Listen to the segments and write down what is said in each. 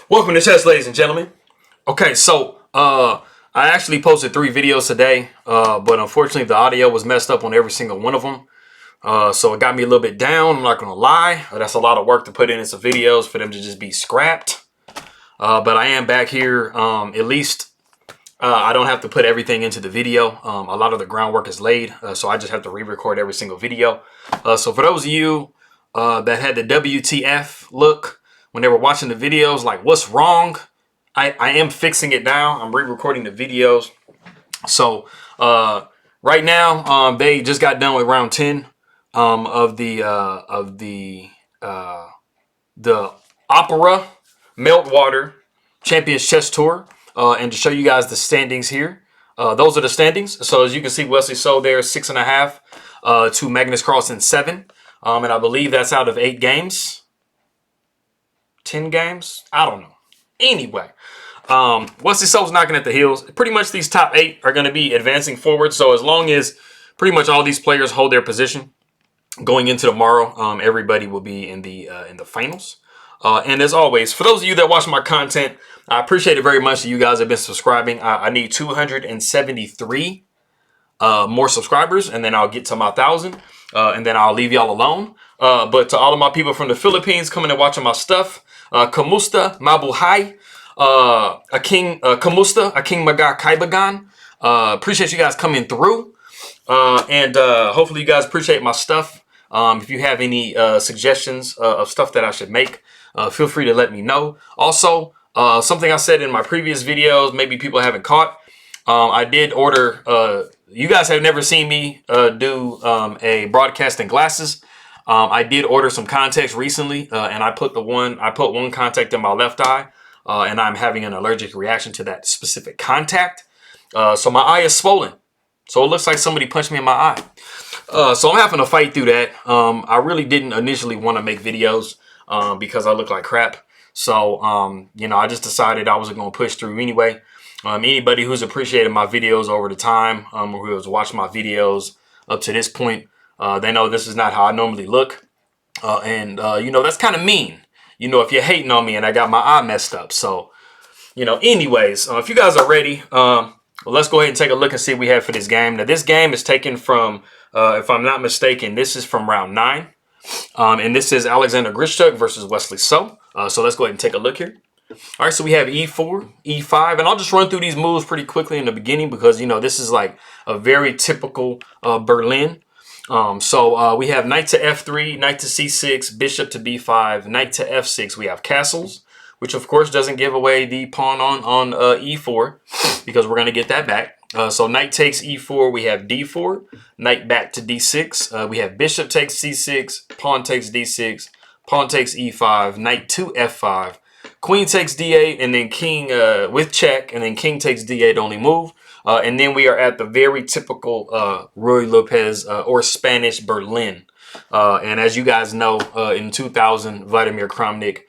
Welcome to chess, ladies and gentlemen. Okay, so I actually posted 3 videos today, but unfortunately the audio was messed up on every single one of them. So it got me a little bit down. I'm not gonna lie. That's a lot of work to put into some videos for them to just be scrapped. But I am back here. At least I don't have to put everything into the video. A lot of the groundwork is laid, so I just have to re-record every single video. So for those of you that had the WTF look when they were watching the videos, like what's wrong? I am fixing it now. I'm re-recording the videos. So right now, they just got done with round 10 of the Opera Meltwater Champions Chess Tour, and to show you guys the standings here. Those are the standings. So as you can see, Wesley sold there 6.5 to Magnus Carlsen 7, and I believe that's out of 8 games. 10 games? I don't know. Anyway, Wesley So's knocking at the heels. Pretty much these top 8 are going to be advancing forward. So as long as pretty much all these players hold their position going into tomorrow, everybody will be in the finals. And as always, for those of you that watch my content, I appreciate it very much that you guys have been subscribing. I need 273 more subscribers, and then I'll get to my 1,000, and then I'll leave y'all alone. But to all of my people from the Philippines coming and watching my stuff, kamusta, mabuhay, aking kamusta, aking maga kaibagan. Appreciate you guys coming through, and hopefully you guys appreciate my stuff. If you have any suggestions of stuff that I should make, feel free to let me know. Also, something I said in my previous videos, maybe people haven't caught. I did order. You guys have never seen me do a broadcasting glasses. I did order some contacts recently, and I put one contact in my left eye, and I'm having an allergic reaction to that specific contact. So my eye is swollen. So it looks like somebody punched me in my eye. So I'm having to fight through that. I really didn't initially want to make videos because I look like crap. So, you know, I just decided I wasn't going to push through anyway. Anybody who's appreciated my videos over the time, or who has watched my videos up to this point, they know this is not how I normally look. And you know, that's kind of mean, you know, if you're hating on me and I got my eye messed up. So, you know, anyways, if you guys are ready, well, let's go ahead and take a look and see what we have for this game. Now, this game is taken from, if I'm not mistaken, this is from round 9. And this is Alexander Grischuk versus Wesley So. So let's go ahead and take a look here. All right, so we have e4, e5, and I'll just run through these moves pretty quickly in the beginning because, you know, this is like a very typical Berlin. So we have knight to f3, knight to c6, bishop to b5, knight to f6. We have castles, which of course doesn't give away the pawn on e4 because we're going to get that back. So knight takes e4, we have d4, knight back to d6. We have bishop takes c6, pawn takes d6, pawn takes e5, knight to f5. Queen takes d8, and then king with check, and then king takes d8 only move. And then we are at the very typical Ruy Lopez or Spanish Berlin. And as you guys know, in 2000, Vladimir Kramnik,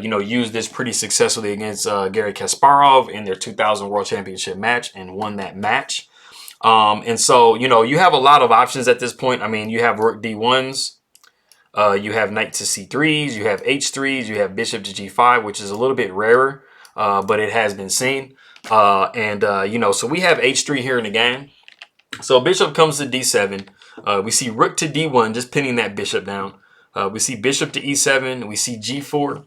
you know, used this pretty successfully against Garry Kasparov in their 2000 World Championship match and won that match. And so, you know, you have a lot of options at this point. I mean, you have rook d1s. You have knight to c3s, you have h3s, you have bishop to g5, which is a little bit rarer, but it has been seen. You know, so we have h3 here in the game. So bishop comes to d7. We see rook to d1, just pinning that bishop down. We see bishop to e7. We see g4.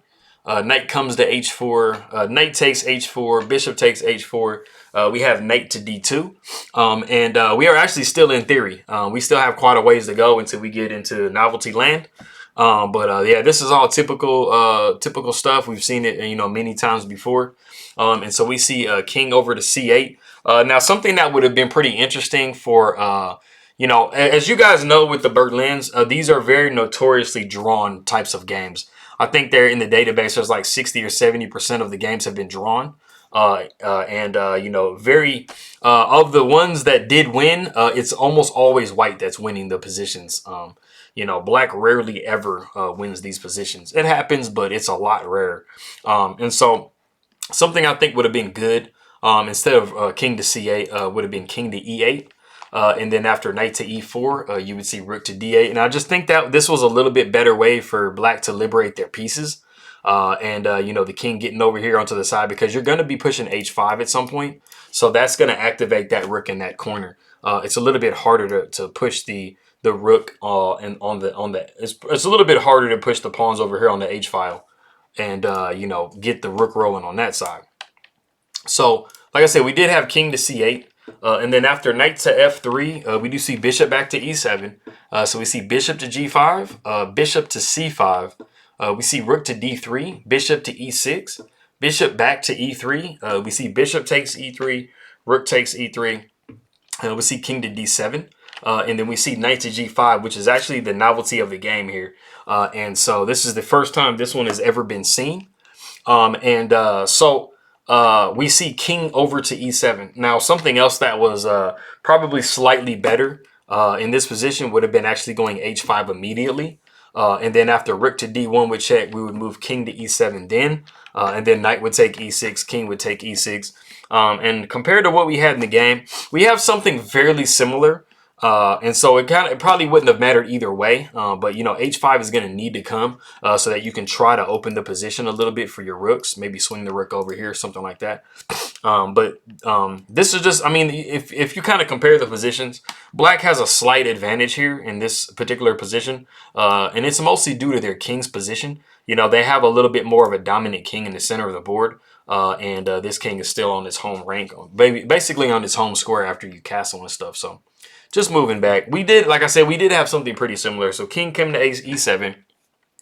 Knight comes to h4. Knight takes h4. Bishop takes h4. We have knight to d2. We are actually still in theory. We still have quite a ways to go until we get into novelty land. Yeah, this is all typical stuff. We've seen it, you know, many times before. And so we see king over to c8. Now, something that would have been pretty interesting for, you know, as you guys know with the Berlins, these are very notoriously drawn types of games. I think they're in the database. There's like 60 or 70% of the games have been drawn. You know, very of the ones that did win, it's almost always white that's winning the positions. You know, black rarely ever wins these positions. It happens, but it's a lot rarer. And so something I think would have been good instead of king to c8 would have been king to e8. And then after knight to e4, you would see rook to d8. And I just think that this was a little bit better way for black to liberate their pieces. you know, the king getting over here onto the side, because you're going to be pushing h5 at some point. So that's going to activate that rook in that corner. It's a little bit harder to push the rook and on the it's a little bit harder to push the pawns over here on the h file and you know, get the rook rolling on that side. So like I said, we did have king to c8. And then after knight to f3, we do see bishop back to e7. So we see bishop to g5, bishop to c5. We see rook to d3, bishop to e6, bishop back to e3. We see bishop takes e3, rook takes e3. We see king to d7. And then we see knight to g5, which is actually the novelty of the game here. And so this is the first time this one has ever been seen. We see king over to e7. Now, something else that was probably slightly better in this position would have been actually going h5 immediately. And then after rook to d1 would check, we would move king to e7 then. And then knight would take e6, king would take e6. And compared to what we had in the game, we have something fairly similar. And so it probably wouldn't have mattered either way. But, you know, h5 is going to need to come so that you can try to open the position a little bit for your rooks. Maybe swing the rook over here, something like that. This is just, I mean, if you kind of compare the positions, black has a slight advantage here in this particular position. And it's mostly due to their king's position. You know, they have a little bit more of a dominant king in the center of the board. This king is still on his home rank, basically on his home square after you castle and stuff. So just moving back, we did, like I said, we did have something pretty similar. So king came to e7,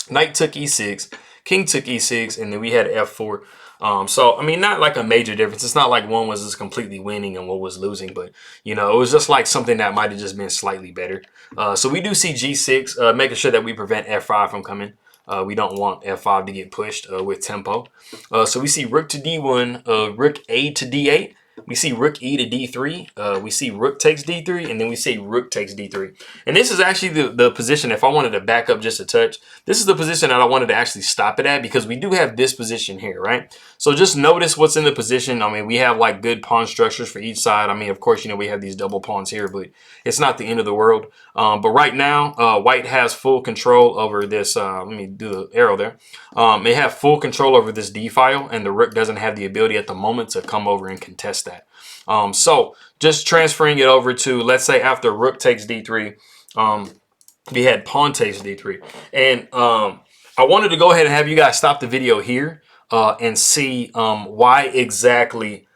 knight took e6, king took e6, and then we had f4. So, I mean, not like a major difference. It's not like one was just completely winning and one was losing, but, you know, it was just like something that might have just been slightly better. So we do see g6, making sure that we prevent f5 from coming. We don't want f5 to get pushed with tempo. So we see rook to d1, rook a to d8. We see rook e to d3. We see rook takes d3, and then we see rook takes d3. And this is actually the position, if I wanted to back up just a touch, this is the position that I wanted to actually stop it at, because we do have this position here, right? So just notice what's in the position. I mean, we have like good pawn structures for each side. I mean, of course, you know, we have these double pawns here, but it's not the end of the world. But right now, white has full control over this. Let me do the arrow there. They have full control over this d file, and the rook doesn't have the ability at the moment to come over and contest that. So just transferring it over to, let's say after rook takes d3, we had pawn takes d3. And I wanted to go ahead and have you guys stop the video here and see why exactly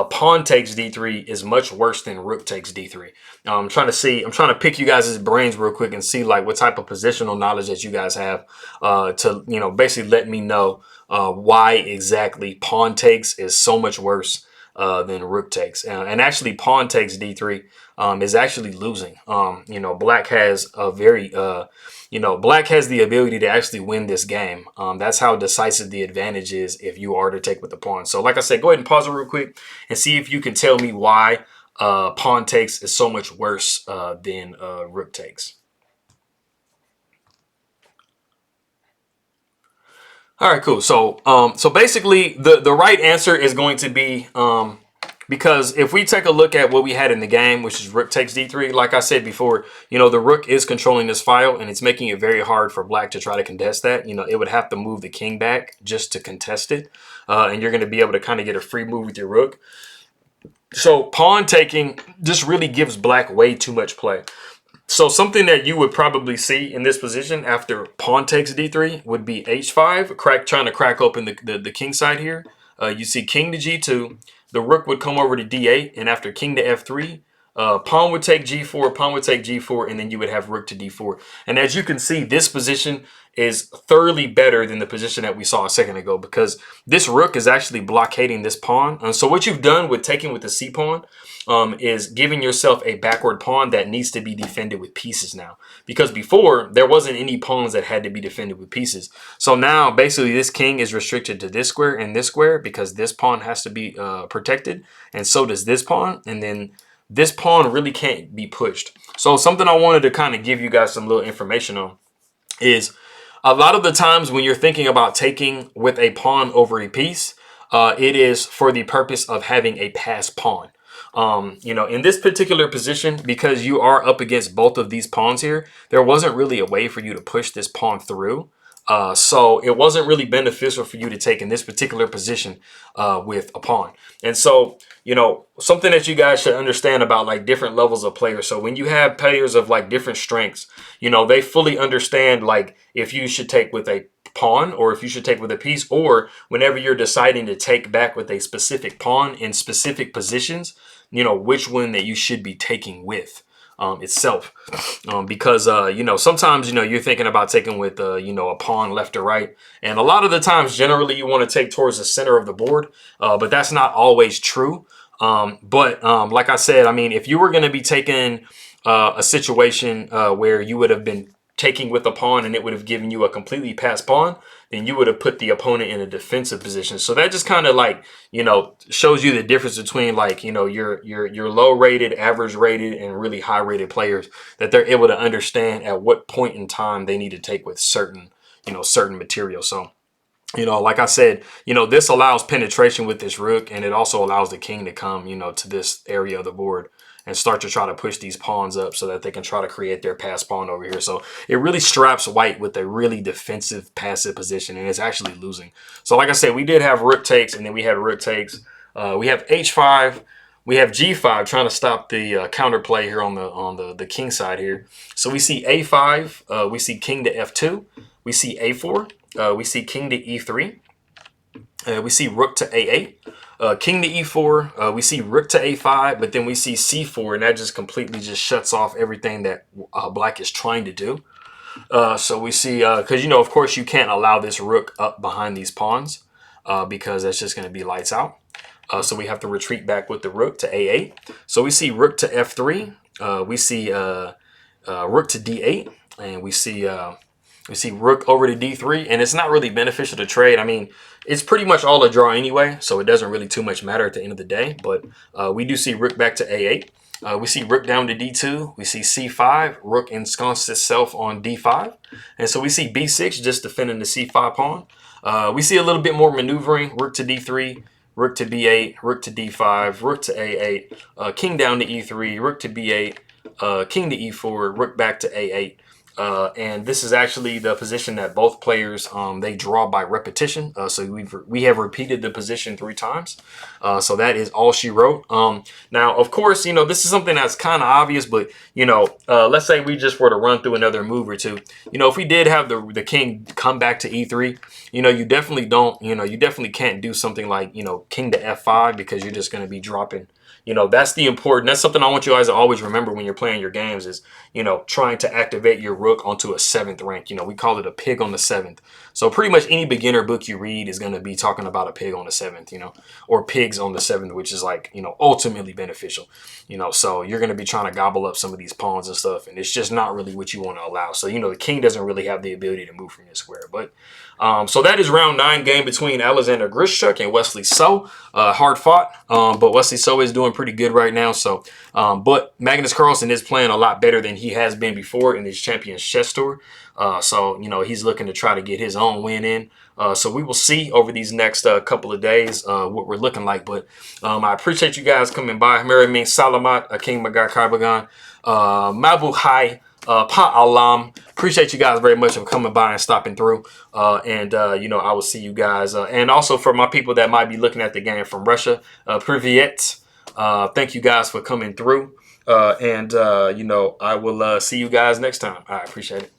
pawn takes d3 is much worse than rook takes d3. I'm trying to pick you guys' brains real quick and see like what type of positional knowledge that you guys have to, you know, basically let me know why exactly pawn takes is so much worse than rook takes. And actually pawn takes d3 is actually losing. You know, black has a very, you know, black has the ability to actually win this game. That's how decisive the advantage is if you are to take with the pawn. So like I said, go ahead and pause it real quick and see if you can tell me why pawn takes is so much worse than rook takes. All right, cool. So so basically the right answer is going to be because if we take a look at what we had in the game, which is rook takes d3, like I said before, you know, the rook is controlling this file and it's making it very hard for black to try to contest that. You know, it would have to move the king back just to contest it. And you're going to be able to kind of get a free move with your rook. So pawn taking just really gives black way too much play. So something that you would probably see in this position after pawn takes d3 would be h5, trying to crack open the king side here. You see king to g2, the rook would come over to d8, and after king to f3, pawn would take g4, pawn would take g4, and then you would have rook to d4. And as you can see, this position is thoroughly better than the position that we saw a second ago, because this rook is actually blockading this pawn. And so what you've done with taking with the c pawn is giving yourself a backward pawn that needs to be defended with pieces now. Because before, there wasn't any pawns that had to be defended with pieces. So now, basically, this king is restricted to this square and this square because this pawn has to be protected. And so does this pawn. And then this pawn really can't be pushed. So something I wanted to kind of give you guys some little information on is a lot of the times when you're thinking about taking with a pawn over a piece, it is for the purpose of having a passed pawn. You know, in this particular position, because you are up against both of these pawns here, there wasn't really a way for you to push this pawn through. So it wasn't really beneficial for you to take in this particular position with a pawn. And so, you know, something that you guys should understand about like different levels of players. So when you have players of like different strengths, you know, they fully understand like if you should take with a pawn or if you should take with a piece, or whenever you're deciding to take back with a specific pawn in specific positions, you know, which one that you should be taking with itself. Because, you know, sometimes, you know, you're thinking about taking with, you know, a pawn left or right. And a lot of the times, generally, you want to take towards the center of the board. But that's not always true. But like I said, I mean, if you were going to be taking a situation where you would have been taking with a pawn and it would have given you a completely passed pawn, then you would have put the opponent in a defensive position. So that just kind of like, you know, shows you the difference between like, you know, your low rated, average rated, and really high rated players, that they're able to understand at what point in time they need to take with certain, you know, certain material. So, you know, like I said, you know, this allows penetration with this rook, and it also allows the king to come, you know, to this area of the board and start to try to push these pawns up so that they can try to create their pass pawn over here. So it really straps white with a really defensive passive position, and it's actually losing. So like I said, we did have rook takes, and then we had rook takes. We have h5. We have g5 trying to stop the counterplay here on the king side here. So we see a5. We see king to f2. We see a4. We see king to e3. We see rook to a8. King to e4, we see rook to a5, but then we see c4, and that just completely just shuts off everything that black is trying to do. So we see, because, you know, of course, you can't allow this rook up behind these pawns because that's just going to be lights out. So we have to retreat back with the rook to a8. So we see rook to f3. We see rook to d8, and we see rook over to d3, and it's not really beneficial to trade. I mean, it's pretty much all a draw anyway, so it doesn't really too much matter at the end of the day. But we do see rook back to a8. We see rook down to d2. We see c5. Rook ensconced itself on d5. And so we see b6 just defending the c5 pawn. We see a little bit more maneuvering. Rook to d3. Rook to b8. Rook to d5. Rook to a8. King down to e3. Rook to b8. King to e4. Rook back to a8. And this is actually the position that both players, they draw by repetition. So we have repeated the position 3 times. So that is all she wrote. Now, of course, you know, this is something that's kind of obvious, but, you know, let's say we just were to run through another move or two. You know, if we did have the king come back to e3, you know, you definitely can't do something like, you know, king to f5, because you're just going to be dropping. You know, that's something I want you guys to always remember when you're playing your games is, you know, trying to activate your rook onto a 7th rank. You know, we call it a pig on the 7th. So pretty much any beginner book you read is going to be talking about a pig on the 7th, you know, or pigs on the 7th, which is like, you know, ultimately beneficial, you know. So you're going to be trying to gobble up some of these pawns and stuff, and it's just not really what you want to allow. So, you know, the king doesn't really have the ability to move from this square. But so that is round 9 game between Alexander Grischuk and Wesley So. Hard fought, but Wesley So is doing pretty good right now. So, but Magnus Carlsen is playing a lot better than he has been before in his Champions Chess Tour. So, you know, he's looking to try to get his own win in. So we will see over these next couple of days what we're looking like. But I appreciate you guys coming by. Mary Ming Salamat, King Magar Karbagan, Mabu Hai, Pa Alam. Appreciate you guys very much for coming by and stopping through. You know, I will see you guys. And also for my people that might be looking at the game from Russia, Privyet. Thank you guys for coming through. You know, I will see you guys next time. I appreciate it.